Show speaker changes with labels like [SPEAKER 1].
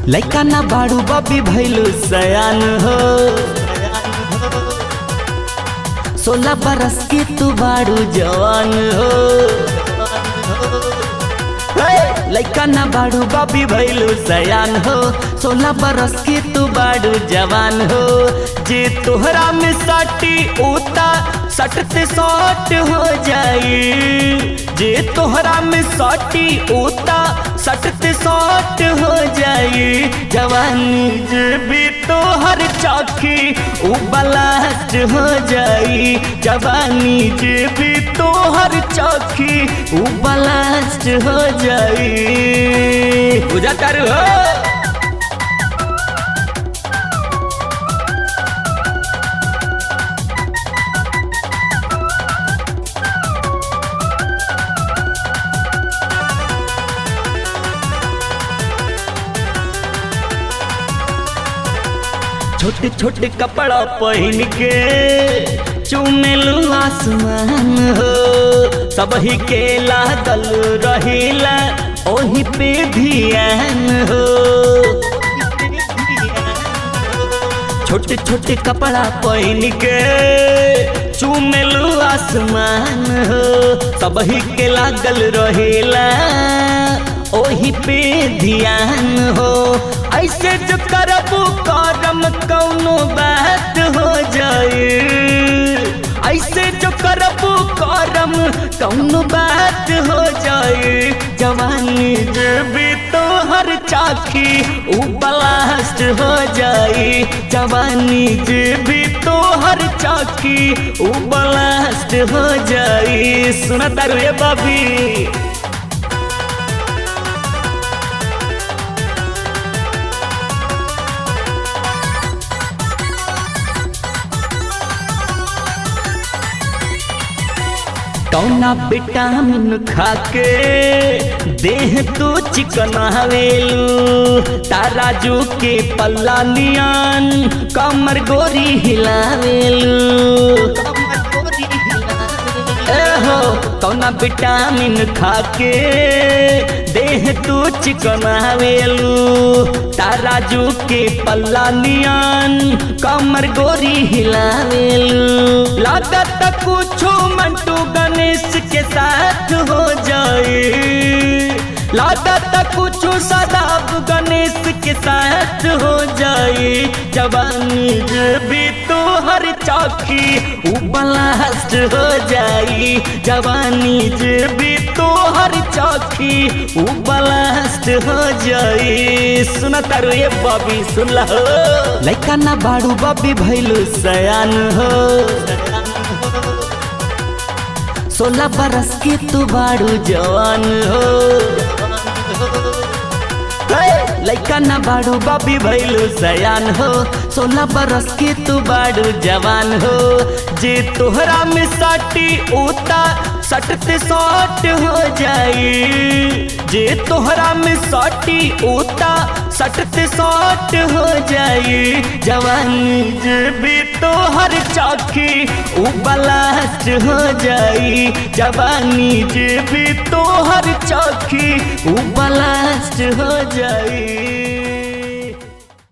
[SPEAKER 1] लइका ना बाड़ू बबी भैलू सयान हो। 16 बरस की तू बाड़ू जवान हो। लइका ना बाड़ू बबी भैलू सयान हो। 16 बरस की तू बाड़ू जवान हो। जे तोहरा में सटी उता सटते सट हो जाई। जे तोहरा में सटी उता सटते सट हो जाई। जवानी जे भी तोहर चाखी उ ब्लास्ट हो जाई। जवानी जे भी तोहर चाखी उ ब्लास्ट हो जाई। बुझा तारू हो। छोटे छोटे कपड़ा पहन के चुमेलू आसमान हो। सबही के लागल रहिला ओही पे ध्यान हो। छोटे छोटे कपड़ा पहन के चुमेलू आसमान हो। सबही के लागल रहिला ओही पे ध्यान हो। ऐसे जो करबू करम कौनो बात हो जाए। ऐसे जो करबू करम कौनो बात हो जाए। जवानी जे भी तोहर चाखी उ ब्लास्ट हो जाए। जवानी जे भी तोहर चाखी उ ब्लास्ट हो जाए। सुना तारू ये बबी। कौना विटामिन खाके देह तू चिकनावेलू। ताराजू के पल्ला नियन कमर गोरी हिलावेलू। एहो कौना विटामिन खाके देह तू चिकनावेलू। ताराजू के पल्ला नियन कमर गोरी हिलावेलू। लागत कुछो मंटू गणेश के साथ हो जाए। लागत कुछो सदाब गणेश के साथ हो जाए। जवानी जे भी तोहर चाखी उ ब्लास्ट हो जाए। जवानी जे भी तोहर चाखी उ ब्लास्ट हो जाए। सुना तारू ये बबी सुन ला हो। लइका ना बाड़ू बबी भैलू सयान हो। 16 बरस की तू बाड़ू जवान हो। लइका ना बाड़ू बबी भैलू सयान हो। 16 बरस की तू बाड़ू जवान हो। जे तोहरा में सटी उता सटते सट हो जाई। जे तोहरा में सटी उता सटते सट हो जाई। जवानी जे भी तोहर चाखी उ ब्लास्ट हो जाई। जवानी जे भी तोहर चाखी उ ब्लास्ट हो जाई।